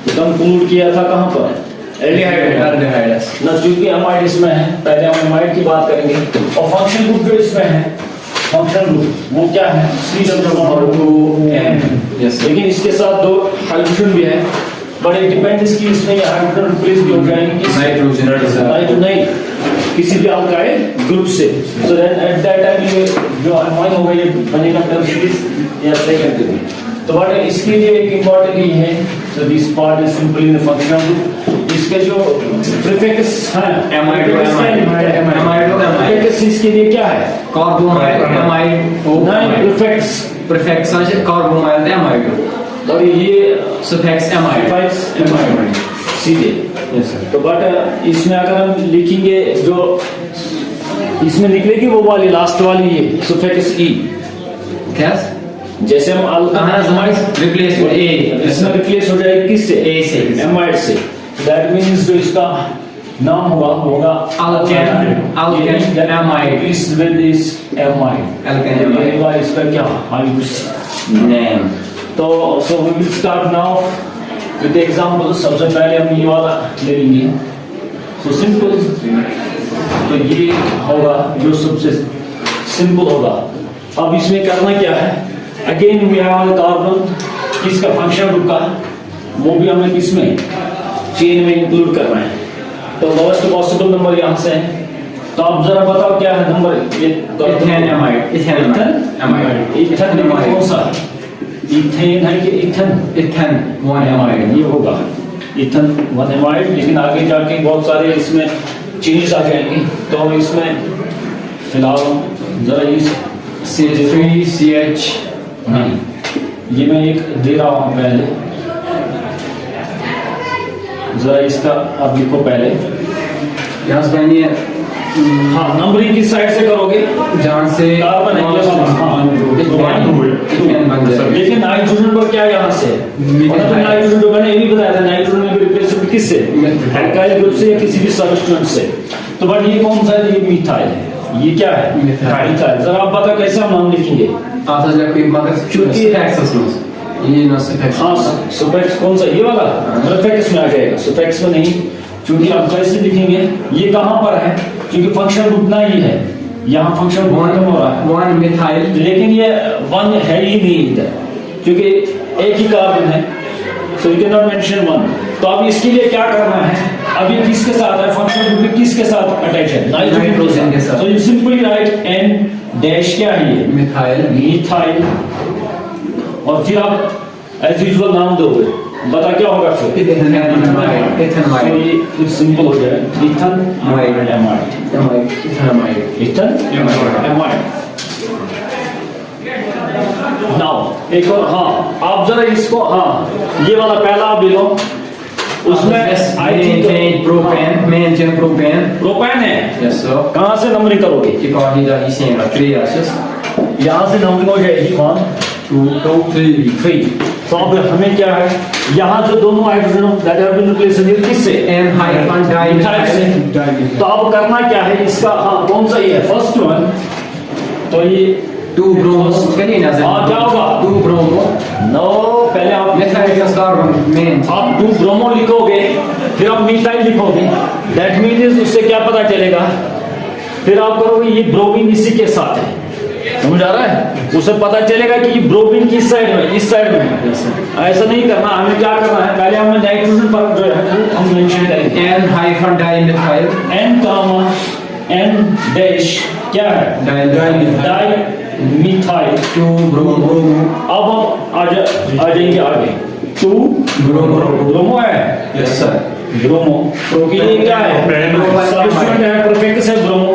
Conclude किया था कहाँ पर? एल्डिहाइड ना, क्योंकि अमाइड इसमें है, पहले हम अमाइड की बात करेंगे। और फंक्शन ग्रुप जो इसमें है, फंक्शन ग्रुप वो क्या है? CH2N। लेकिन इसके साथ दो हाइड्रोजन भी है, बट इट डिपेंड इसकी इसमें हाइड्रोजन रिप्लेस भी हो जाएंगे नाइट्रोजन नहीं, किसी भी अल्काइल ग्रुप से। So then at that time ये जो अमाइन होगा ये बनेगा टर्शियरी या सेकेंडरी। तो बट इसके लिए एक इंपॉर्टेंट ये है, so this part is simply in functional group. इसके जो प्रीफिक्स हैं प्रीफिक्स इसके लिए क्या है? कार्बोमाइल एमाइड नहीं, प्रीफिक्स है कार्बोमाइल एमाइड और ये सफिक्स एमाइड सीधे। तो बट इसमें अगर हम लिखेंगे जो इसमें निकलेगी वो वाली लास्ट वाली ये सफिक्स ई, क्या जैसे हम रिप्लेस इसमें रिप्लेस हो जाएगी किससे? ए से, एमाइड से। दैट मींस जो इसका नाम होगा अल्केन एमाइड इस विद इस एमाइड अल्केन एमाइड इसका क्या नेम। तो so we will start now with example. सबसे पहले हम ये वाला ले लेंगे। सो सिंपल, तो ये होगा जो सबसे सिंपल होगा। अब इसमें करना क्या है? अगेन वी हैव कार्बन, किसका फंक्शन ग्रुप का, वो भी हमें किसमें चेन में इंक्लूड करना है। तो लोएस्ट पॉसिबल नंबर यहाँ से है। तो आप जरा बताओ क्या है नंबर? ये इथेन एमाइड कौन सा? इथेन है कि इथेन? इथेन 1 एमाइड ये होगा इथेन 1 एमाइड। लेकिन आगे जाके बहुत सारे इसमें चेंजेस आ जाएंगे। तो इसमें फिलहाल जरा इस C3CH नहीं, ये मैं एक दे रहा हूँ पहले, जरा इसका आप लिखो पहले। यहाँ से बनिए, हाँ, नंबरिंग किस साइड से करोगे? जहाँ से कार्बन है, लेकिन नाइट्रोजन पर क्या यहाँ से? नाइट्रोजन जो मैंने ये भी बताया था, नाइट्रोजन में रिप्लेस किससे? अल्काइल ग्रुप से या किसी भी सबस्टेंट से। तो बट ये कौन सा है? ये मिथाइल है। ये क्या है? मिथाइल। जरा आप बताओ कैसे हम नाम लिखेंगे? क्योंकि ये ना सफिक्स, हाँ, सफिक्स कौन सा? ये वाला प्रीफिक्स में आ जाएगा, सफिक्स में नहीं। क्योंकि आप कैसे लिखेंगे? ये कहाँ पर है? क्योंकि फंक्शन उतना ही है, यहाँ फंक्शन वन हो रहा है, 1 मिथाइल, लेकिन ये 1 है ही नहीं इधर, क्योंकि एक ही कार्बन है। So you can not mention 1। तो अब इसके लिए क्या करना है? अब ये किसके साथ है? फंक्शन ग्रुप में किसके साथ अटैच है? नाइट्रोजन के साथ। So you simply write N dash क्या है ये? मिथाइल। और फिर आप एज यूजुअल नाम दोगे, बता क्या होगा फिर? इथेनामाइड। फिर सिंपल हो जाए इथेनामाइड। नाउ एक और, हाँ आप जरा इसको, हाँ ये वाला पहला आप ले लो। उसमें आई थिंक प्रोपेन है। कहाँ से नंबरिंग करोगे? यहाँ से नंबरिंग हो जाएगी 1 2 3। तो अब हमें क्या है? यहाँ जो दोनों hydrogen that have been replaced किससे? तो अब करना क्या है इसका? हाँ, कौन सा ये है? First one. तो ये 2 ब्रोमो, हाँ क्या होगा? 2 ब्रोमो। नो, पहले आप आप 2 ब्रोमो लिखोगे, फिर आप मिथाइल लिखोगे। दैट मीन्स उससे क्या पता चलेगा? फिर आप करोगे ये ब्रोमीन इसी के साथ है, समझ आ रहा है? उसे पता चलेगा कि ये ब्रोमीन किस साइड में, इस साइड में। ऐसा नहीं करना, हमें क्या करना है? पहले हमें नाइट्रोजन पर जो है हम मेंशन करेंगे N-डाइमिथाइल, N डैश क्या है? Dimethyl 2 bromo. अब हम आ जाएंगे आगे। 2 ब्रोमो है। Yes sir, bromo. क्योंकि ये क्या है? सबस्टेंट है, प्रीफिक्स है ब्रोमो,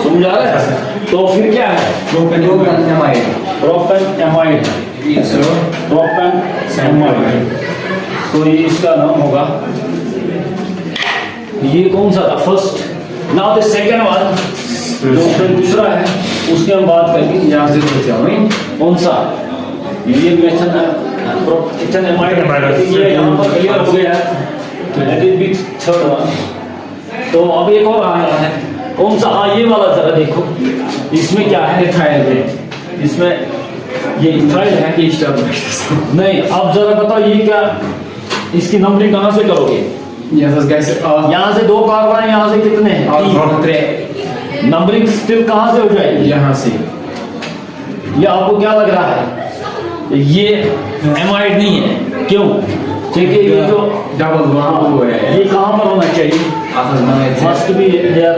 समझ आ रहा है? तो फिर क्या है? Propane amide. तो ये इसका नाम होगा, ये कौन सा था? First. Now the second one, जो दूसरा है उसकी हम बात करेंगे। यहाँ से कौन सा? ये मेथन इथेन एमाइड। ये यहाँ पर क्लियर हो गया, let it be third one. तो अब एक और आ रहा है, कौन सा? हाँ ये वाला, जरा देखो इसमें क्या है? इथाइल है, इसमें ये इथाइल है कि नहीं? अब जरा बताओ ये क्या? इसकी नंबरिंग कहाँ से करोगे? Yes, das Geist. यहाँ से 2 कार्बन है, यहाँ से कितने हैं? 3। नंबरिंग स्टिल कहाँ से हो जाएगी? यहाँ से। ये आपको क्या लग रहा है? ये एमाइड नहीं है, क्यों? क्योंकि ये जो डबल बॉन्ड हुआ है। ये कहाँ पर होना चाहिए? Must be here.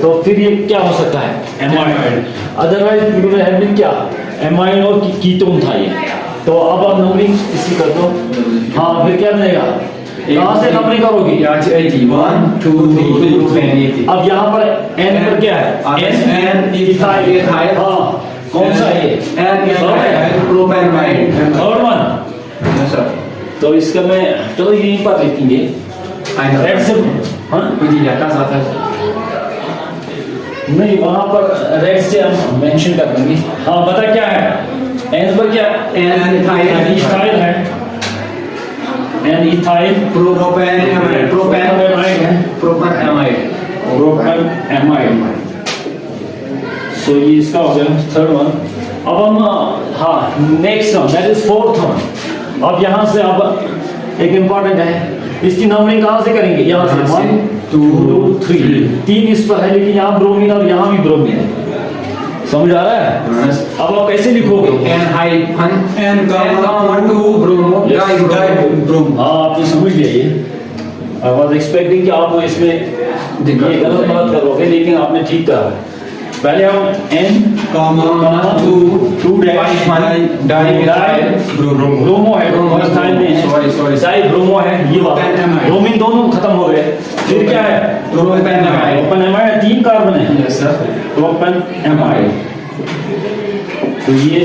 तो फिर ये क्या हो सकता है? Amide. Otherwise it would have been क्या? एमाइड और कीटोन था ये। तो अब आप नंबरिंग इसकी कर दो। हाँ, फिर क्या बनेगा? कहाँ से नंबरिंग करोगी? 1 2 3 अब यहाँ पर एन पर क्या है? N ethyl. हाँ, कौन सा है ये? Propanamide. Third one. Yes sir. तो इसका मैं चलो यहीं पर लिखेंगे। रेड से हाँ नहीं, वहाँ पर रेड से हम मेंशन कर देंगे। हाँ, बता क्या है? एन पर क्या? N इथाइल है। N ethyl propanamide. प्रोपेनमाइड है। प्रोपेनमाइड। प्रोपेनमाइड। सो ये इसका हो गया थर्ड वन। अब हम हाँ next one, that is fourth one. अब यहाँ से अब एक इम्पॉर्टेंट है, इसकी नंबरिंग कहाँ से करेंगे? यहाँ से 1 2 3 3 इस पर है, लेकिन यहाँ ब्रोमीन और यहाँ भी ब्रोमीन है। समझ आ रहा है? अब आप कैसे लिखोगे? N common 2 bromo dibromo. हाँ, आपने समझ लिया ये। आई वाज एक्सपेक्टिंग कि आप इसमें ये गलत मत करोगे, लेकिन आपने ठीक कहा। पहले हम N कॉमन 2 डैश डाइब्रोम। ब्रोमो है, मिथाइल नहीं है, सॉरी डाई ब्रोमो है, ये वाला ब्रोमीन दोनों खत्म हो गए। फिर क्या है? प्रोपेनमाइड। प्रोपेनमाइड 3 कार्बन है। Yes sir. प्रोपेनमाइड। तो ये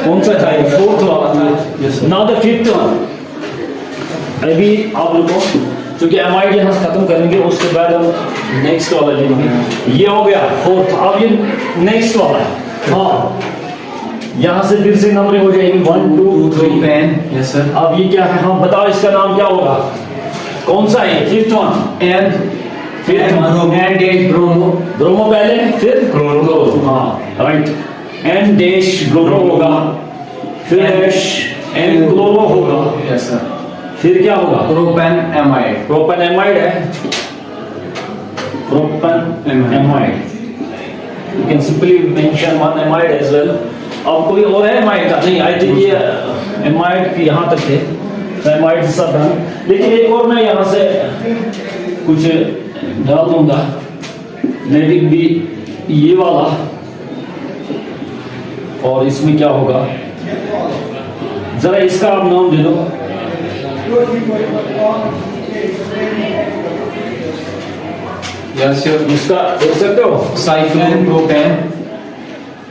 कौन सा था? ये फोर्थ वाला था। Now the fifth one. अभी आप लोगों क्योंकि एमाइड यहाँ से खत्म करेंगे, उसके बाद हम नेक्स्ट वाला लेंगे। ये हो गया फोर्थ। अब ये नेक्स्ट वाला है। हाँ, यहाँ से फिर से नंबरिंग हो जाएगी 1 2 3। Yes sir. अब ये क्या है? हाँ, बताओ इसका नाम क्या होगा? कौन सा है? Fifth one. N bromo. Bromo पहले, फिर क्लोरो। हाँ, राइट। एन डैश ब्रोमो होगा, फिर डैश एन क्लोरो होगा, यस सर। फिर क्या होगा? प्रोपेनमाइड। प्रोपेनमाइड है। Propanamide. You can simply mention one amide as well. अब कोई और है एमाइड का? नहीं, आई थिंक ये एमाइड यहाँ तक थे। एमाइड सब है, लेकिन एक और मैं यहाँ से कुछ डाल दूंगा। लेट इट बी ये वाला। और इसमें क्या होगा? जरा इसका आप नाम दे दो। Yes sir. इसका देख सकते हो? Cyclone propane.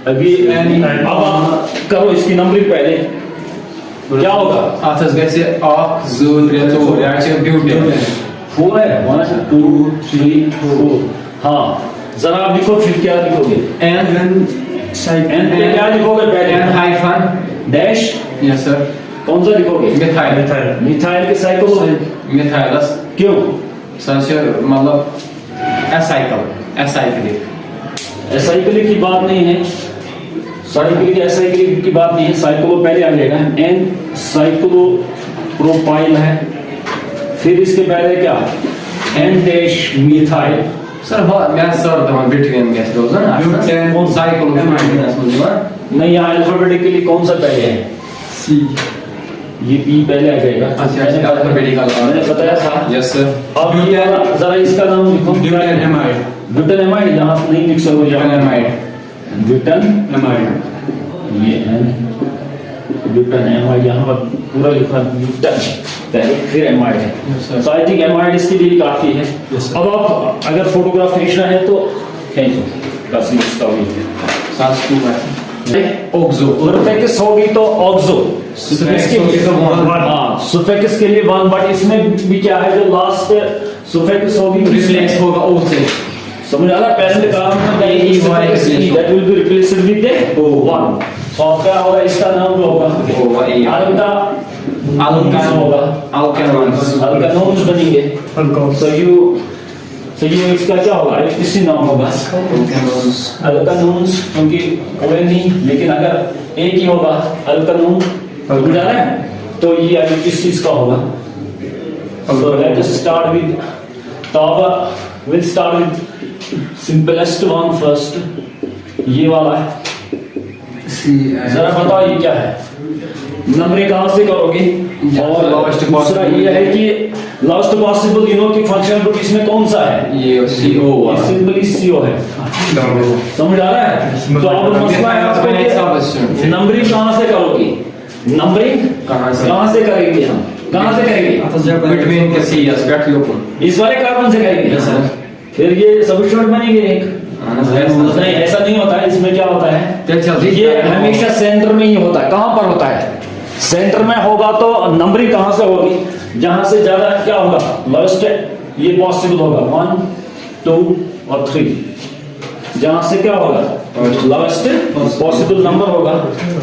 अभी अब आप करो इसकी नंबरिंग पहले। क्या होगा? Atas gäse 8 2 3 4 या से ब्यूटेन। 4 है। 1 2 3 4। हाँ, जरा आप लिखो, फिर क्या लिखोगे? N एन पे क्या लिखोगे पहले? N hyphen dash. Yes sir. कौन सा लिखोगे? मिथाइल। मिथाइल के साइकिल। मिथाइलस। क्यों? सर मतलब एसाइक्लिक। एसाइक्लिक की बात नहीं है। साइक्लिक एसाइक्लिक की बात नहीं है। साइक्लो पहले आ जाएगा। एन साइक्लो प्रोपाइल है। फिर इसके पहले क्या? N dash methyl. सर मैं सर तो बिटवीन गैस रोज ना कौन साइक्लो नहीं, यहाँ अल्फाबेटिकली कौन सा पहले है? सी। ये पी पहले आ जाएगा। अच्छा, अल्फाबेटिकल मैंने बताया था। Yes sir. अब ये जरा इसका नाम लिखो। ब्यूटेनमाइड। ब्यूटेनमाइड यहाँ से नहीं लिख सकोगे। ब्यूटेनमाइड। ब्यूटेनमाइड। ये ब्यूटेनमाइड यहाँ पर पूरा लिखा ब्यूटेन पहले, फिर एमाइड है। सो आई थिंक एमाइड इसके लिए काफी है। अब आप अगर फोटोग्राफ खींचना है तो खींचो। बस इसका भी सात टू ऑक्सो। सुफिक्स होगी तो ऑक्सो। सुफिक्स होगी तो 1। हाँ, सुफिक्स के लिए 1, बट इसमें भी क्या है, जो लास्ट सुफिक्स होगी रिप्लेस होगा ओ से। समझ आ रहा है? पहले काम that will be replaced with the 1। सो क्या होगा? इसका नाम जो होगा अल्कानोन्स होगा। अल्कानोन्स बनेंगे। सो यू इसका क्या होगा? इसी नाम होगा अल्कानोन्स, क्योंकि ओएन नहीं, लेकिन अगर एक ही होगा अल्कानोन। समझ आ रहा है? तो ये अभी किस चीज का होगा? So let us start with Tava. We'll start with simplest one first. ये वाला है, जरा बताओ ये क्या है? नंबरिंग कहाँ से करोगे? और दूसरा ये है कि लास्ट पॉसिबल यूनिट की फंक्शनल ग्रुप इसमें कौन सा है? ये CO वाला सिंपली CO है। समझ आ रहा है? तो अब मसला है आपको नंबरिंग कहाँ से करोगे? नंबरिंग कहाँ से करेंगे हम? कहाँ से करेंगे? बिटवीन के C एस्पेक्ट लोकल इस वाले कार्बन से करेंगे। फिर ये सब्स्टिट्यूट बनेंगे एक। नहीं, ऐसा नहीं होता है। इसमें क्या होता है, ये हमेशा सेंटर में ही होता है। कहाँ पर होता है? सेंटर में होगा तो नंबरिंग कहाँ से होगी? जहां से ज्यादा क्या होगा, लोएस्ट ये पॉसिबल होगा 1 2 और 3। जहां से क्या होगा, लोएस्ट पॉसिबल नंबर होगा।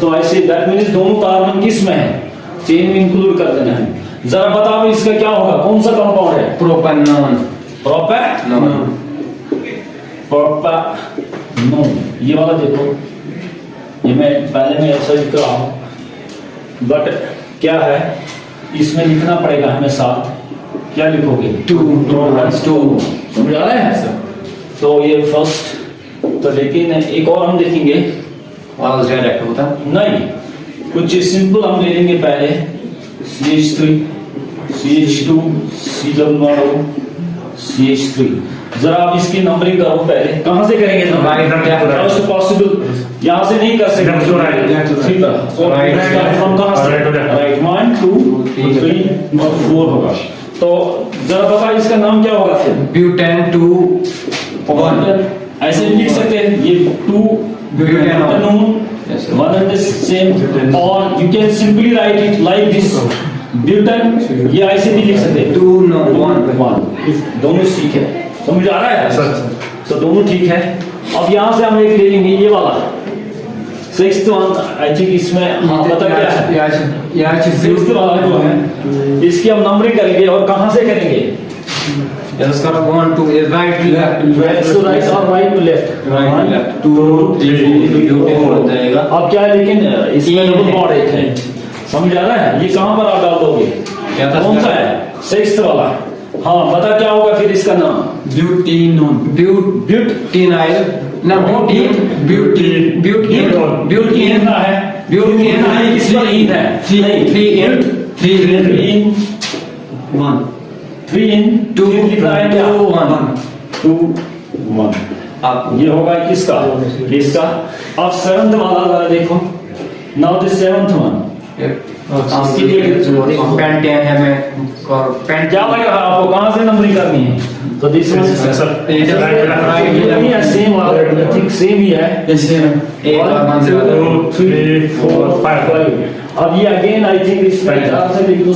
तो ऐसे दैट मींस दोनों कार्बन किस में है? चेन में इंक्लूड कर देना है। जरा बताओ इसका क्या होगा, कौन सा कंपाउंड है? प्रोपेनॉन। प्रोपेनॉन। प्रोपेनॉन ये वाला देखो, ये मैं पहले में ऐसा लिख रहा हूं, बट क्या है इसमें लिखना पड़ेगा हमें साथ। क्या लिखोगे? 2 समझ आ रहा है? तो ये फर्स्ट, तो लेकिन एक और हम देखेंगे डायरेक्ट होता नहीं, कुछ सिंपल हम ले लेंगे पहले। CH3 CH2 C double CH3। जरा आप इसकी नंबरिंग करो पहले। कहां से करेंगे नंबरिंग? पॉसिबल यहां से नहीं कर सकते। ठीक है, सो राइट फ्रॉम कहां से? राइट 1 2 3 और 4 होगा। तो जरा बता इसका नाम क्या होगा फिर? ब्यूटेन 2 1 ऐसे भी लिख सकते हैं, ये 2 butanone one and the same, or you can simply write it like this butane. ये ऐसे भी लिख सकते हैं 2 no 1 दोनों ठीक है। समझ आ रहा है? तो दोनों ठीक है। अब यहाँ से हम एक ले लेंगे ये वाला 6th वन। आई थिंक इसमें हाँ पता क्या है, 6th वाला जो है इसकी हम नंबरिंग करेंगे। और कहाँ से करेंगे? 1 2 राइट लेफ्ट टू राइट और राइट टू लेफ्ट। 1 2 3 हो जाएगा। अब क्या है, लेकिन इसमें डबल बॉन्ड एक है। समझ आ रहा है? ये कहाँ पर आप डाल दोगे? कौन सा है? 6th वाला। हाँ बता क्या होगा फिर इसका नाम? ब्यूटेनॉन। ब्यूटेनाइल ना ब्यूटेन ना है। ब्यूटेन है, किस पर इन है? 3 in 2 लिखना है क्या? 2 1। अब ये होगा किसका? इसका। अब 7th वाला जरा देखो। Now the 7th one. इसकी पेंटेन है मैं और पेंट क्या लग रहा है आपको, कहां से नंबरिंग करनी है? तो this one same I think same ही है। 1 2 3 4 5। अब ये अगेन आई थिंक इसमें ध्यान से लिख दो।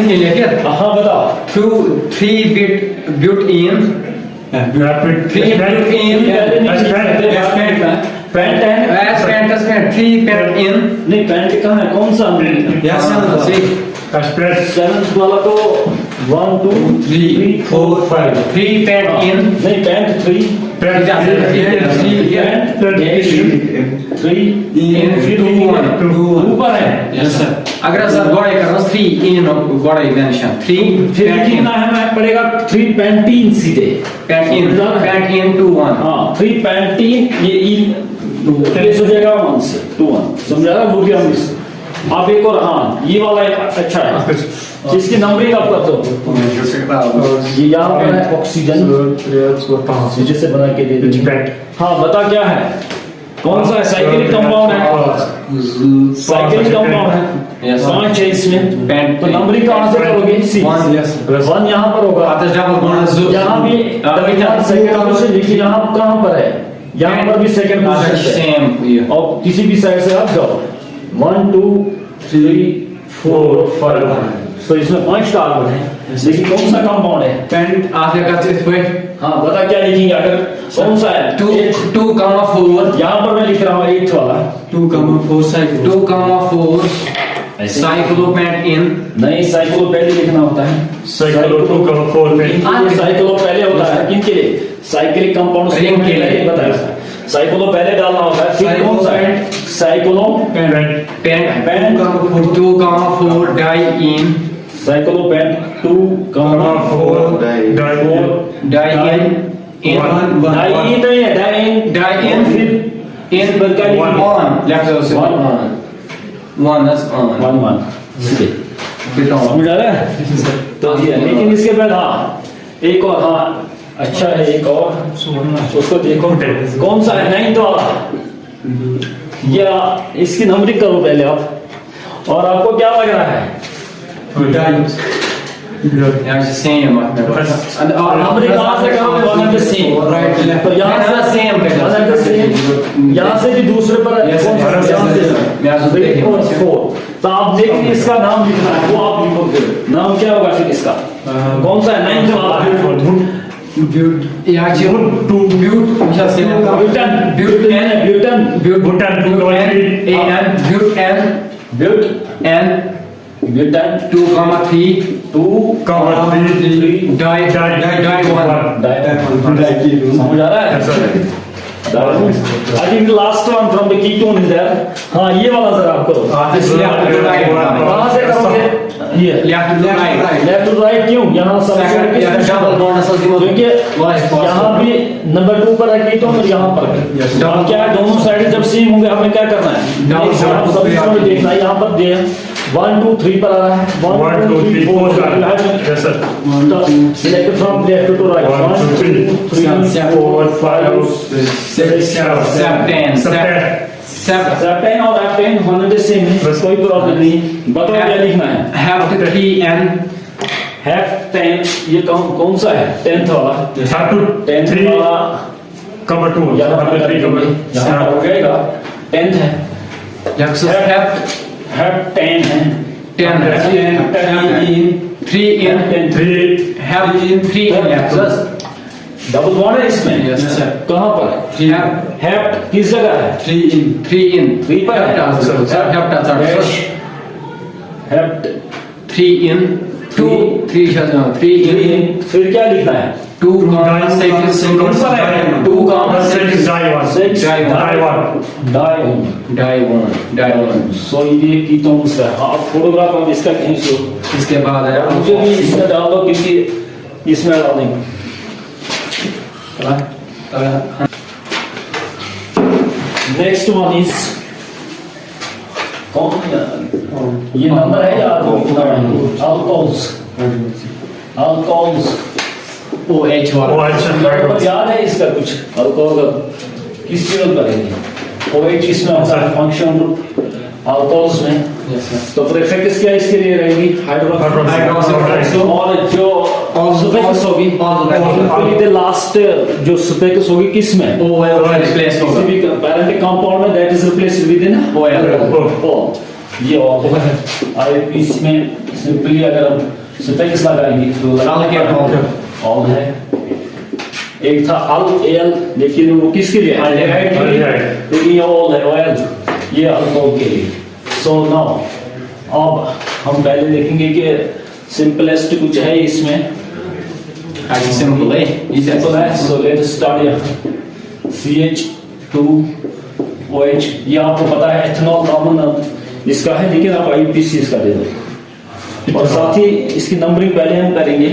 के लिए क्या? हाँ बताओ। 3 ब्यूटेन पैंट है, 3 पेंटेन नहीं पैंट कहाँ है, कौन सा? 7th वाला तो 1 2 3 4 5 3 पेंटेन नहीं पैंट 3 पैंट 3 ऊपर है। Yes sir. अगर सर गोड़े करना 3 इन गोड़े मेंशन 3 फिर लिखना है हमें पड़ेगा 3 पेंटीन सीधे। पेंटीन 2 1 हाँ 3 पेंटीन ये इन प्लेस हो जाएगा 1 से 2 1। समझा रहा? वो भी हम इस आप एक और हाँ ये वाला अच्छा है, जिसकी नंबरिंग आप कर दो। ये यहाँ पर है ऑक्सीजन जैसे बना के दे दीजिए। हाँ बता क्या है, कौन सा है? साइक्लिक कंपाउंड है। साइक्लिक कंपाउंड है, 5 है इसमें। तो नंबरिंग कहाँ से करोगे? 1 यहाँ पर होगा। यहाँ भी सेकंड से देखिए, यहाँ कहाँ पर है? यहाँ पर भी सेकंड पोजीशन और किसी भी साइड से आप जाओ 1 2 3 4 5। तो इसमें 5 कार्बन है, लेकिन कौन सा कंपाउंड है? पेंट आगे का इस पे हाँ बता क्या लिखेंगे अगर कौन सा है? 2,4 यहाँ पर मैं लिख रहा हूँ 8th वाला 2,4 साइक्लोपेंटेन नहीं, साइक्लो पहले लिखना होता है। साइक्लो 2,4 में साइक्लो पहले होता है किन के लिए? साइक्लिक कंपाउंड के लिए बताया। साइक्लो पहले डालना होता है, फिर कौन सा है? साइक्लोपेंट पेंट 2,4 डाइइन साइक्लोपेंट 2,4 4 डाइइन डाई नहीं है, डाइन फिर इन बल्कि on left side से one that's on वन फिर on समझ आ रहा है? तो ये लेकिन इसके बाद हाँ एक और, हाँ अच्छा है एक और, उसको देखो कौन सा है, नाइन्थ वाला, या इसकी नंबरिंग करो पहले आप, और आपको क्या लग रहा है? yeah it's the same and numbering कहाँ से करोगे? One and the same, right left तो यहाँ the same one and the same, यहाँ से भी दूसरे पर Yes, कौन सा? yes, यहाँ yes, से yes. मैं आज देख रहा हूँ। 4, तो आप देखिए इसका नाम लिखना है, वो आप लिखोगे, नाम क्या होगा फिर इसका? कौन सा है? नाइन्थ वाला yeah actually butte just say butane, butane, and butane 2,3 2,3 die 1 समझ आ रहा है? I think the last one from the ketone is there. हाँ ये वाला जरा आप करो, कहाँ से करोगे? ये left to right left to right, क्यों? यहाँ double bond क्योंकि यहाँ भी नंबर 2 पर है कीटोन और यहाँ पर है। अब क्या है, दोनों साइड जब सेम होंगे हमें क्या करना है? सब्सिट्यूट में देखना है, यहाँ पर दिया 1 2 3 पर आ रहा है, 1 2 3 4 select from left to right, 1 2 3 4 5 6 7 और 10 होने के सेम है, कोई प्रॉब्लम नहीं। बताओ क्या लिखना है? have to 3 and हैव 10, ये कौन सा है? 10th वाला, 10th वाला यहाँ पर हो जाएगा, 10th है, yeah so have 10 है, 10 3 in have 3 in left double bond है इसमें। Yes, sir. कहाँ पर है? हैव किस जगह है? 3 in 3 पर है, हैव 3 in 2 3 in फिर क्या लिखना है? 2 6 कौन सा है? 2 die 1 सो ये कीटोन्स है। हाँ फोटोग्राफ हम इसका कहीं से इसके बाद है मुझे भी इसमें डाल दो, क्योंकि इसमें डाल देंगे। नेक्स्ट वन इज कौन, ये नंबर है यार, अल्कोहल्स OH वाला याद है इसका कुछ? अल्कोहल किस चीज पर है? OH इसमें होता है फंक्शन अल्कोहल्स में। तो प्रीफिक्स क्या इसके लिए रहेगी? हाइड्रोक्सी, और जो सफिक्स होगी द लास्ट जो सफिक्स होगी किस में? OL रिप्लेस होगा किसी भी पैरेंट कंपाउंड में that is replaced with in OL। ये और है इसमें सिंपली अगर हम सफिक्स लगाएंगे तो ऑल है। एक था अल एल, लेकिन वो किसके लिए? अल्डिहाइड के लिए, लेकिन ये ऑल है ऑयल, ये अल्कोहल के लिए। सो नाउ अब हम पहले देखेंगे कि सिंपलेस्ट कुछ है इसमें। सिंपल है सिंपल है, so let us start here. CH2OH, ये आपको पता है एथेनॉल कॉमन इसका है, लेकिन आप IUPAC इसका दे दो। और साथ ही इसकी नंबरिंग पहले हम करेंगे,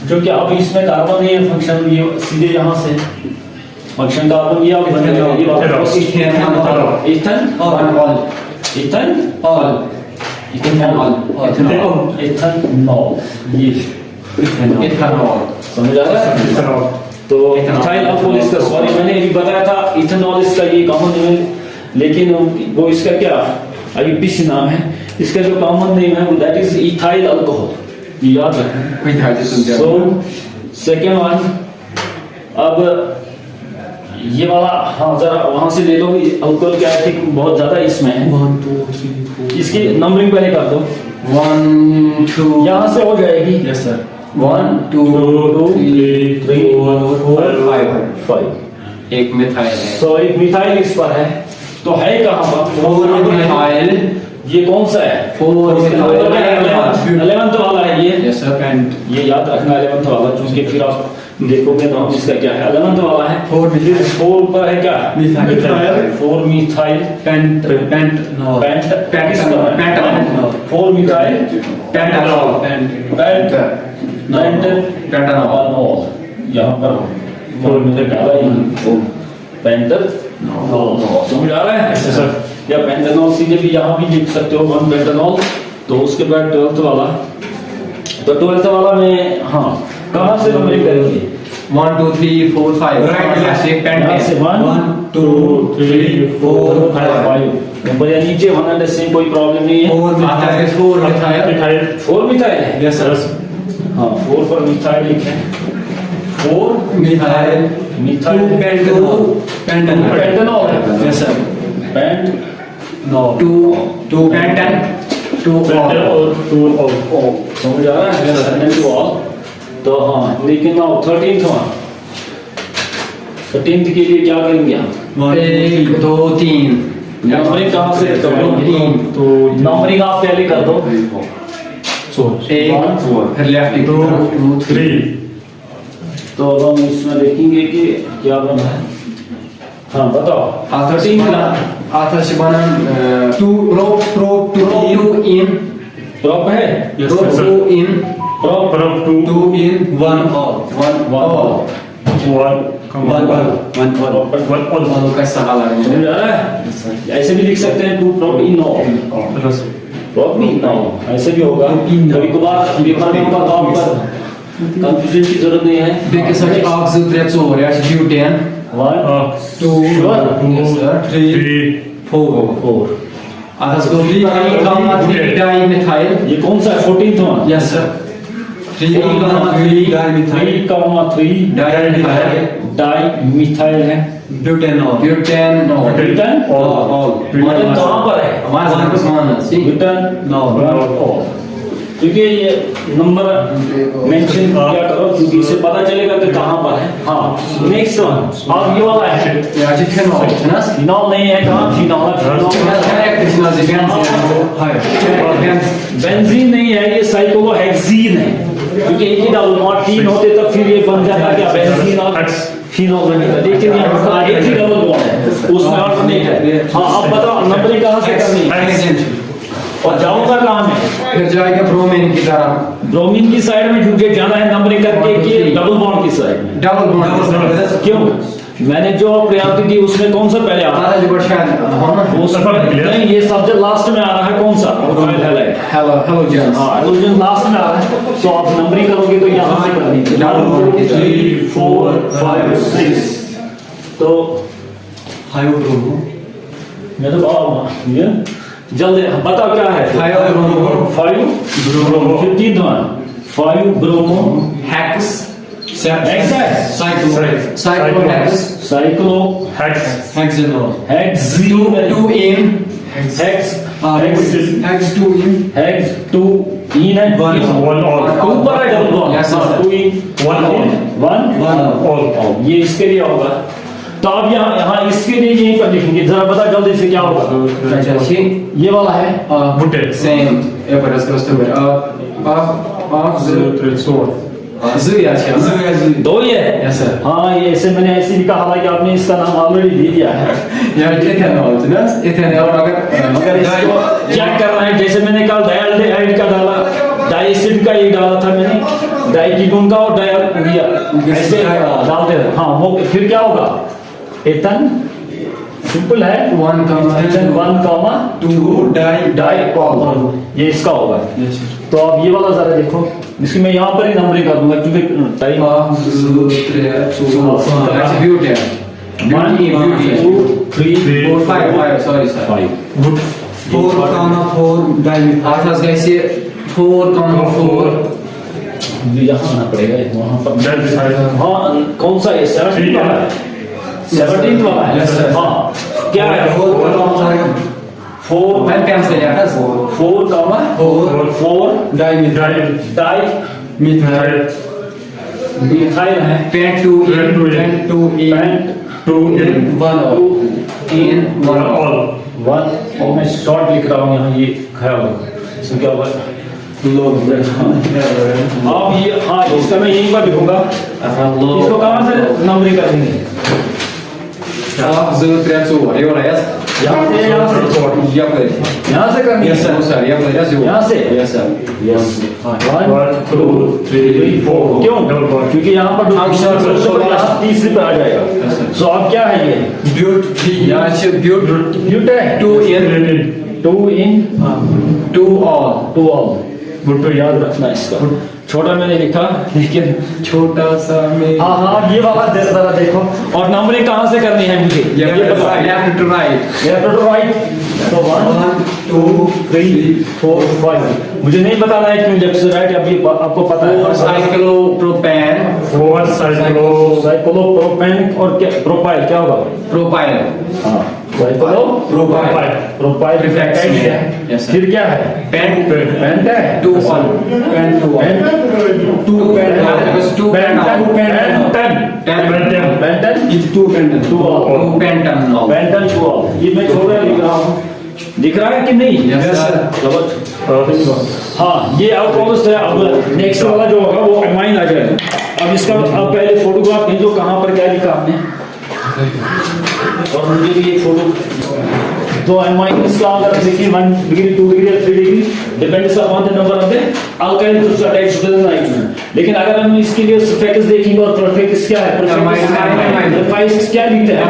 जो कि अब इसमें कार्बन नहीं है फंक्शन, ये सीधे यहाँ से फंक्शन कार्बन ये आप बनेगा, इथेनॉल समझ आ रहा है? तो इथाइल अल्कोहल इसका, सॉरी मैंने अभी बताया था इथेनॉल इसका ये कॉमन नेम है, लेकिन वो इसका क्या IUPAC नाम है। इसका जो कॉमन नेम है वो दैट इज इथाइल अल्कोहल, याद रखें। सो सेकेंड वन, अब ये वाला हाँ जरा वहां से ले लो, अल्कोहल क्या है बहुत ज्यादा इसमें है। 1 2 3 4 इसकी नंबरिंग पहले कर दो, 1 2 यहाँ से हो जाएगी। यस सर 1 2 3 4 5 एक मिथाइल है सो एक मिथाइल इस पर है, तो है कहाँ पर? मिथाइल ये कौन सा है? 11th वाला है ये। Yes sir. पेंट ये याद रखना 11th वाला, क्योंकि फिर आप देखोगे तो इसका क्या है। 11th वाला है। 4 फिर 4 पर है क्या? Methyl 4 methyl pent pent no pent pentanol. 4 methyl pentanol. Pentanol. यहाँ पर 4 मिथाइल डाला ही पेंटानॉल। समझ आ रहा है? या पेंटानॉल सीधे भी यहाँ भी लिख सकते हो 1 पेंटानॉल। तो उसके बाद 12th वाला, तो 12th वाला में हाँ कहाँ से नंबरिंग करेंगे? 1 2 3 4 5 Right, यहाँ से यहाँ पेंट से 1 1 2 3 4 5 ऊपर या नीचे 1 से कोई प्रॉब्लम नहीं है। 4 आता है मिथाइल 4 मिथाइल। 4 मिथाइल है। यस सर हाँ 4 पर मिथाइल लिखें। 4 मिथाइल मिथाइल पेंटानॉल पेंटानॉल पेंटानॉल है। यस सर पेंट 2 पेंटन 2 समझ आ रहा है? पेंटानॉल। तो हाँ लेकिन अब 13th वन 13th के लिए क्या करेंगे हम? 1 2 3 नंबरिंग कहाँ से करोगे? तो नंबरिंग आप पहले कर दो। 1 फिर लेफ्ट 2 3 तो अब हम इसमें देखेंगे कि क्या बना है। हाँ बताओ। 13 से बना 2 रो 2 in प्रॉप है? रो 2 in prop 2 in 1 all 1 all 1 कैसा हाल है? समझ आ रहा है? ऐसे भी लिख सकते हैं 2 prop in all. Prop in all ऐसे भी होगा। कभी कभार पेपर में होगा तो आप पर कंफ्यूजन की जरूरत नहीं है। Because such ox 3 so या butane 1 2 yes sir 3 4 4 आधा को 3 dimethyl ये कौन सा है? 14th one. yes sir 3 dimethyl 3,3 dimethyl dimethyl है। butanol butanol butane all butane कहाँ पर है? हमारे पास माना सी ब्यूटेन No. क्योंकि ये नंबर मेंशन किया करो, क्योंकि इससे पता चलेगा कि कहाँ पर है। हाँ नेक्स्ट वन अब ये वाला है। या जी phenol है ना फिनॉल नहीं है। कहाँ फिनॉल है? बेंजीन नहीं है, ये साइक्लोहेक्सीन है। क्योंकि एक ही डबल बॉन्ड 3 होते तब फिर ये बन जाता क्या? बेंजीन और फिनॉल बनेगा। लेकिन यहाँ एक ही डबल बॉन्ड है, उसमें अल्टरनेट है। हाँ अब बताओ नंबरिंग कहाँ से करनी है और जाऊंगा कहाँ में? फिर जाएगा ब्रोमीन की तरफ ब्रोमीन की साइड में, क्योंकि जाना है नंबरिंग करके कि डबल बॉन्ड की साइड में। डबल बॉन्ड क्यों? मैंने जो प्रायोरिटी दी उसमें कौन सा पहले आ रहा है? आधा जो शायद होना उसमें नहीं, ये सबसे लास्ट में आ रहा है। कौन सा? हाइलाइट। हेलो हेलोजेंस हाँ हाइड्रोजन लास्ट में आ रहा है। तो आप नंबरिंग करोगे तो यहाँ से करनी है। 3 4 5 6 तो 5 ब्रोमो मैं तो ये जल्दी बताओ क्या है? 5 bromo 5 bromo 15th one 5 bromo hex cyclohexanol cyclo hexanol hex 2 in hex hex 2 in hex 2 इन है। One all. ऊपर है डबल बॉन्ड। Yes, sir. 2 इन 1 all. 1 ये इसके लिए होगा। तो अब यहाँ इसके लिए यहीं पर लिखेंगे। जरा बता जल्दी से क्या होगा? अच्छा ये वाला है सेम ये पर इसका इस्तेमाल दो ही है। Yes, sir. हाँ ये ऐसे मैंने ऐसे लिखा, हालांकि आपने इसका नाम ऑलरेडी दे दिया है। यार इथेनॉल ना इथेनॉल अगर अगर इसको चेक करना है, जैसे मैंने कहा डाइल्डिहाइड का डाला, डाइएसिड का ये डाला था मैंने, डाइकीटोन का और ऐसे डालते हैं। हाँ वो फिर क्या होगा? एथन सिंपल है 1, 2 डाइकॉल ये इसका होगा। तो अब ये वाला जरा देखो, इसकी मैं यहाँ पर ही नंबरिंग कर दूंगा क्योंकि टाइम। 1 2 3 4 5 sorry sir 5 4,4 dimethyl आवाज कैसे 4,4 यहाँ आना पड़ेगा वहाँ पर। हाँ कौन सा है? 17th वाला है। 17th वाला है। Yes, sir. हाँ क्या है? 4 मैं कैंसिल किया था 4 dimethyl डाइमिथाइल है। Pent 2 2 in pent 2 in 1 all in 1 all. One, और मैं शॉर्ट लिख रहा हूँ यहाँ, ये ख्याल होगा इसमें क्या होगा। अब ये हाँ, इसका मैं यहीं पर लिखूंगा। इसको कहाँ से नंबरिंग करेंगे? आप 0 3 4 ये वाला यस यहाँ से यहाँ पर यहाँ से करनी है यस सर यहाँ पर यस यहाँ से यस सर यस 1 2 3 4 क्यों? Double bond. क्योंकि यहाँ पर तीसरे पे आ जाएगा। सो अब क्या है ये? Build 3. यहाँ से ब्यूट ब्यूट है 2 in 2 in 2 all 2 all। बुट्टो याद रखना इसका। छोटा मैंने लिखा लेकिन छोटा सा में. हाँ हाँ ये वाला जरा देखो। और नंबरिंग कहाँ से करनी है मुझे? ये बताओ। left to right left to right. तो 1 2 3 4 5। मुझे नहीं बताना है क्यों लेफ्ट से राइट, अभी आपको पता है। cyclopropane 4 साइक्लोप्रोपेन और क्या प्रोपाइल क्या होगा? propyl हाँ प्रोपाइल रिफ्रैक्टाइड है। Yes, sir. फिर क्या है? pent पेंट है 2 all pent 2 pent It's 2 penton. 2 all 2 pentanol pentane 2 all। ये मैं छोटा लिख रहा हूँ, दिख रहा है कि नहीं? Yes, sir. हाँ ये आउटकॉम्स है। अब नेक्स्ट वाला जो होगा वो एमाइन आ जाएगा। अब इसका अब पहले फोटोग्राफ खींचो, कहाँ पर क्या लिखा आपने, और मुझे भी ये फोटो। तो एमाइन इसका अगर देखिए 1 degree 2 degree 3 degree depends upon the number of the alkyl groups attached to the nitrogen. लेकिन अगर हम इसके लिए सफिक्स देखेंगे और प्रीफिक्स क्या है? प्रीफिक्स क्या लिखते हैं?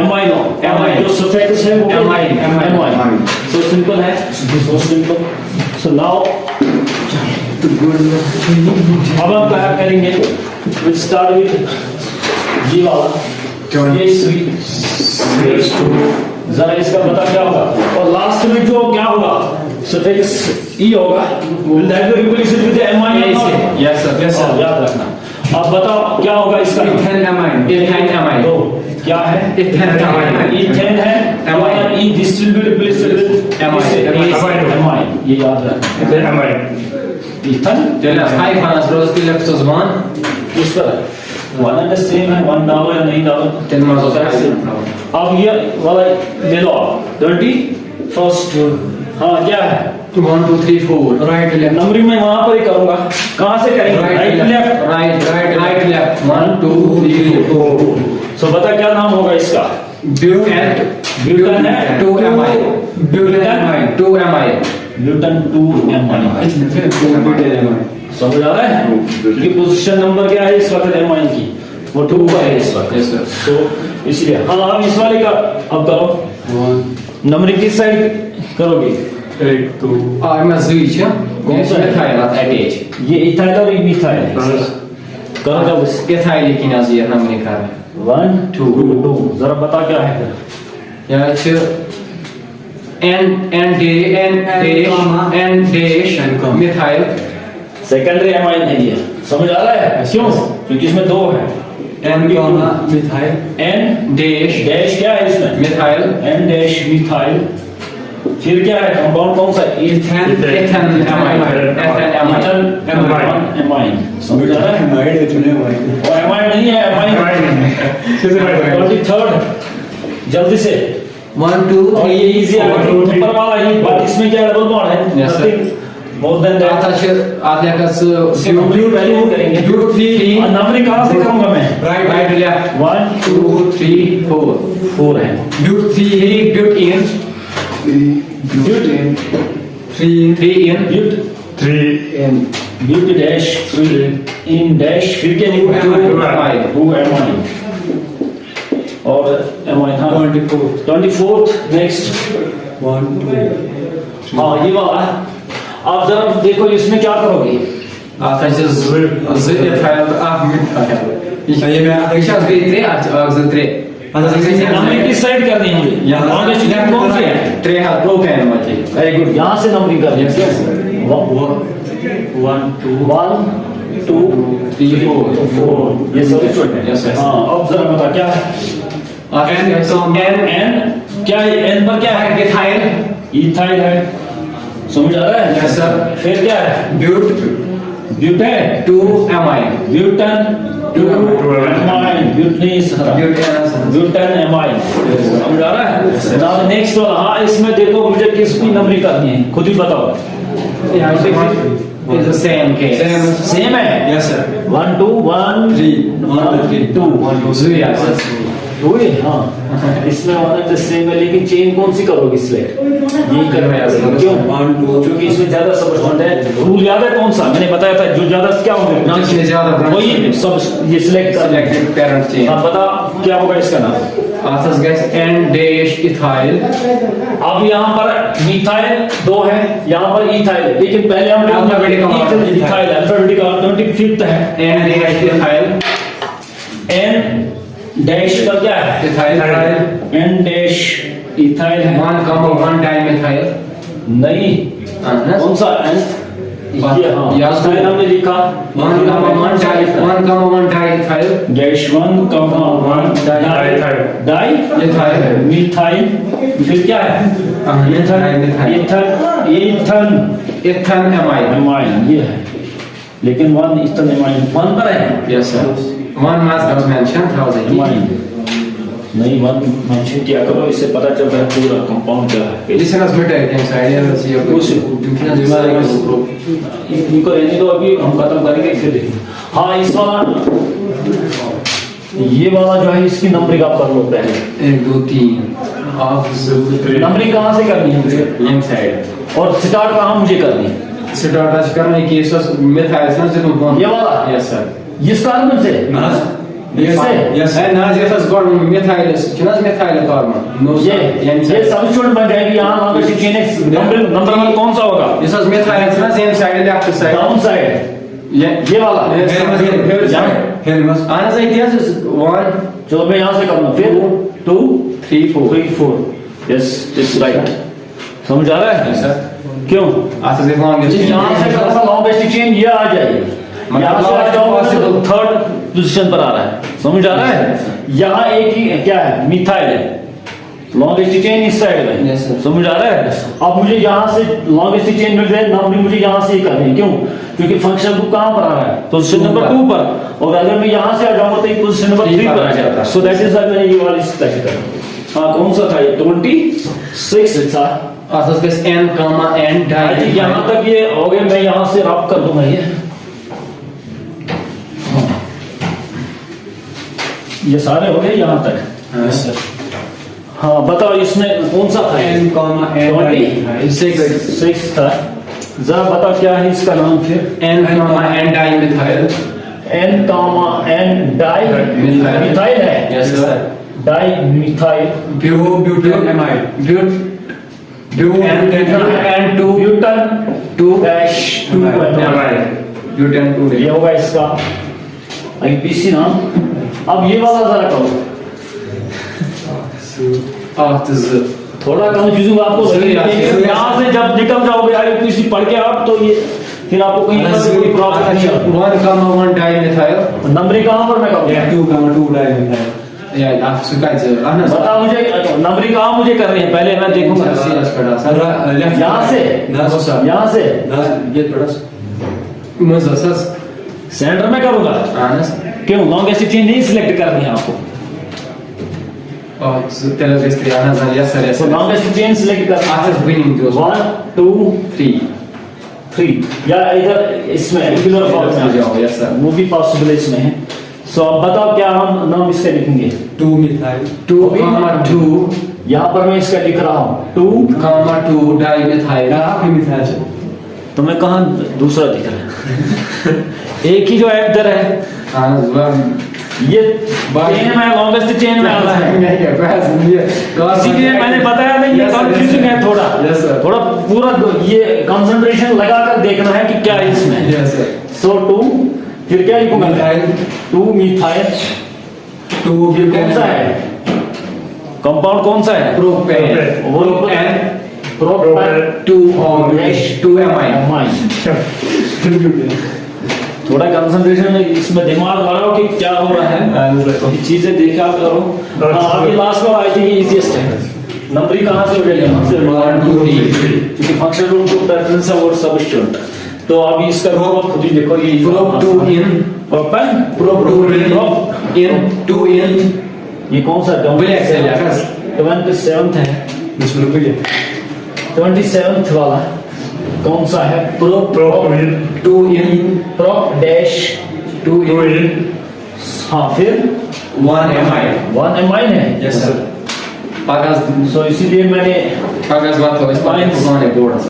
एमाइनो। जो सफिक्स है वो एमाइन। सो सिंपल है, सो सिंपल। सो नाउ अब हम क्या करेंगे? विल स्टार्ट विद ये वाला जरा इसका पता क्या होगा, और लास्ट में जो क्या होगा सफिक्स ई होगा। Will that be replaced with amine? yes sir याद रखना। अब बताओ क्या होगा इसका? ethyl amine तो क्या है? ethyl amine इथेन है Amine. E this will be replaced with amine. ये याद रखना। इथेन चलो हाई फानस रोज की लेफ्टस 1 किस पर है? वन एंड सेम है, 1 डालो या नहीं डालो 10 मार्क्स ऑफ अब ये वाला ले लो आप 21st। हाँ क्या है? 1 2 3 4 Right left. नंबरिंग मैं वहां पर ही करूंगा। कहां से करेंगे? राइट लेफ्ट right left 1 2 3 4 सो बता क्या नाम होगा इसका? butan ब्यूटन है 2 amine butanamine 2 amine butane 2 amine. समझ आ रहा है? क्योंकि पोजीशन नंबर क्या है इस वक्त एमाइन की? वो 2 पर है इस वक्त। yes sir तो इसलिए हाँ आप इस वाले का अब करो। नंबरिंग किस साइड करोगे? I'm a switch कौन सा है? methyl attach ये इथाइल और मिथाइल है। करो जब ethyl kinase ये numbering कर 1 2 2 जरा बता क्या है? यहाँ से n dash methyl secondary amine है ये। समझ आ रहा है? क्यों? क्योंकि इसमें 2 है। N comma methyl. N dash dash क्या है इसमें? methyl N dash methyl. फिर क्या है? कंपाउंड कौन सा? ethan amine amine. समझ आ रहा है? Amide इतने वाले. और एमाइन नहीं है, एमाइन 23rd जल्दी से 1 2 और ये 3 इजी है। 4 ऊपर वाला ही बात, इसमें क्या डबल बॉन्ड है? Yes, sir. More than that. आता से आधे का नंबरिंग पहले वो करेंगे। ब्यूट 3 और नंबरिंग कहाँ से करूंगा मैं? right left 1 2 3 4 4 है। But 3 but in but 3 in but 3 but dash 3 in dash फिर क्या लिखूं? 2 amine 2 एमाइन और एमाइन। हाँ 24th नेक्स्ट। 1 2. हाँ ये वाला। आप जरा देखो इसमें क्या करोगे? आता से ethyl ये मैं ich habe 3 also 3 नंबरिंग किस साइड करनी है मुझे? यहाँ से। आगे से कौन सी है? 3 है propane वाली वेरी गुड। यहाँ से नंबरिंग करनी है। 1 2. 1 2 3 4 4 ये सभी छोटे हैं। Yes, yes. हाँ अब जरा बता क्या है? N N क्या है? N पर क्या है? ethyl इथाइल है। समझ आ रहा है? Yes, sir. फिर क्या है? But butane 2 amine butane amine butane amine समझ आ रहा है ना। नेक्स्ट वाला, हाँ इसमें देखो मुझे किसकी नंबरिंग करनी है खुद ही बताओ। It's the same case. Same है। Yes, sir. 1 2 1 3 1 2 3 2 1 2 3 Yes. हुए हाँ। इसमें वाला तो सेम है लेकिन चेन कौन सी करोगे सिलेक्ट, यही करना है। क्यों? 1 2 क्योंकि इसमें ज्यादा सबस्टिट्यूएंट है। रूल याद है कौन सा मैंने बताया था, जो ज्यादा क्या होगा जिसमें ज्यादा branch वही सब ये सिलेक्ट कर लेंगे। Selected parent chain. हाँ बता क्या होगा इसका नाम। Authors guys N dash ethyl. अब यहाँ पर मिथाइल 2 है, यहाँ पर इथाइल है, लेकिन पहले हम Alphabetical इथाइल अल्फाबेटिकल 25th है। N dash ethyl. N dash का क्या है, Ethyl. एन डैश इथाइल है 1 dimethyl. नहीं, कौन सा एन ये हाँ याद करो। इथाइल हमने लिखा 1 diethyl. Dash 1 di Ethyl. Methyl, फिर क्या है इथन Ethan amide. एमाइन ये है, लेकिन 1 इथन एमाइन 1 पर है। Yes sir. One must was mentioned. How the amine नहीं 1 मेंशन किया करो, इससे पता चलता है पूरा कंपाउंड क्या है। Listen us better things. Idea was here. इनको रहने दो, अभी हम खत्म करेंगे फिर देखेंगे। हाँ इस वाला ये वाला जो है इसकी नंबरिंग आप कर लो पहले। 1 2 3 of नंबरिंग कहाँ से करनी है मुझे, inside. और स्टार्ट कहाँ मुझे करनी है, Start as करने की केस methyl से जो कौन? ये वाला Yes sir. इस कार्बन से Nas. Yes, Yes. yes. And now if has got methyl, चुनाच methyl carbon. No ये सबस्टिट्यूएंट बन जाएगी। यहाँ नंबर से चेन नंबर 1 कौन सा होगा, This was methyl चुनाच same side left side. Down side Yeah. ये वाला। Here must. आना चाहिए क्या 1 चलो मैं यहाँ से करूँगा, फिर 2 3 4. 3 4 यस इट्स राइट। समझ आ रहा है Yes sir. क्यों, After the longest. यहाँ से करूँगा लॉन्गेस्ट चेन ये आ जाएगी, यहाँ से आ जाऊंगा तो थर्ड पोजीशन पर आ रहा है। समझ आ रहा है, यहाँ एक ही क्या है मिथाइल है, लॉन्गेस्ट चेन इस साइड में। Yes, sir. समझ आ रहा है। अब मुझे यहाँ से लॉन्गेस्ट चेन मिल जाए, नंबरिंग मुझे यहाँ से ही करनी है। क्यों, क्योंकि फंक्शन ग्रुप कहाँ पर आ रहा है, पोजीशन नंबर 2 पर, और अगर मैं यहाँ से आ जाऊंगा तो ये पोजीशन नंबर 3 पर आ जाता है। सो दैट इज मैंने ये वाली सिलेक्ट कर। हाँ कौन सा था ये 26 था। After this N comma N I think यहाँ dimethyl. तक ये हो गए, मैं यहाँ से रब कर दूंगा ये सारे हो गए यहाँ तक। Yes sir. हाँ बताओ इसमें कौन सा था, N comma N 26 था। जरा बताओ क्या है इसका नाम, फिर N comma N dimethyl. N कामा N डाई मिथाइल है। Yes sir. Di methyl Butanamide. And 2 butane 2 dash 2 amide. Butan 2. ये होगा इसका आईपीसी नाम। अब ये वाला जरा करो, After the थोड़ा कंफ्यूजिंग आपको लगेगा। यहाँ से जब निकल जाओगे आईपीसी पढ़ के आप, तो ये फिर आपको कहीं पर भी कोई प्रॉब्लम नहीं है। 1 comma 1 dimethyl. नंबरिंग कहाँ पर मैं करूँगा, 2 comma 2 dimethyl. Yeah, after guys. बता मुझे नंबरिंग कहाँ मुझे करनी है, पहले मैं देखूंगा। Left. यहाँ से Nas. यहाँ से Nas. Get products. Moses. Centre में करूंगा। Anas. क्यों, लॉन्गेस्ट चेन नहीं सिलेक्ट करनी है आपको, Oh, tell us this three. Anas. Yes sir. Yes तो sir. लॉन्गेस्ट चेन सिलेक्ट कर। After winning those 1 2 3. 3 या इधर इसमें रेगुलर फॉर्म में आ जाओ। Yes sir. वो भी पॉसिबल इसमें है। सो अब बताओ क्या हम नाम इसका लिखेंगे। 2 methyl. 2 comma 2 यहाँ पर मैं इसका लिख रहा हूँ 2, comma 2 dimethyl. Half methyl. तो मैं कहाँ दूसरा दिख रहा है एक ही जो है इधर है, Anas. One. ये चेन में लॉन्गेस्ट चेन में आ रहा है। इसीलिए मैंने बताया नहीं, ये कंफ्यूजिंग है थोड़ा। Yes, sir. थोड़ा पूरा ये कंसंट्रेशन लगाकर देखना है कि क्या है इसमें। Yes sir. सो 2 फिर क्या लिखूंगा, Methyl. 2 मिथाइल। 2 कौन सा है कंपाउंड, कौन सा है, Propane. वो Propane. Propane 2 OH 2 amide. Amine. थोड़ा कंसंट्रेशन में इसमें दिमाग लगाओ कि क्या हो रहा है, तो ये चीजें देखा करो। हाँ अभी लास्ट में आई थिंक इजीएस्ट है। नंबरिंग कहाँ से हो जाएगी, हमसे 1 2 3. क्योंकि फंक्शन ग्रुप को प्रेफरेंस है और सबस्टिट्यूएंट। तो अभी इसका ग्रुप खुद ही देखो, ये Prop 2 in propane prop in 2 in ये कौन सा Black से लिया कर 27th है इसमें रुपये 27th वाला कौन सा है prop Prop in. 2 in prop dash 2 2 in in. हाँ फिर 1 mi 1 mi है yes sir pagas सो इसीलिए मैंने pagas bato espaço Lines. com board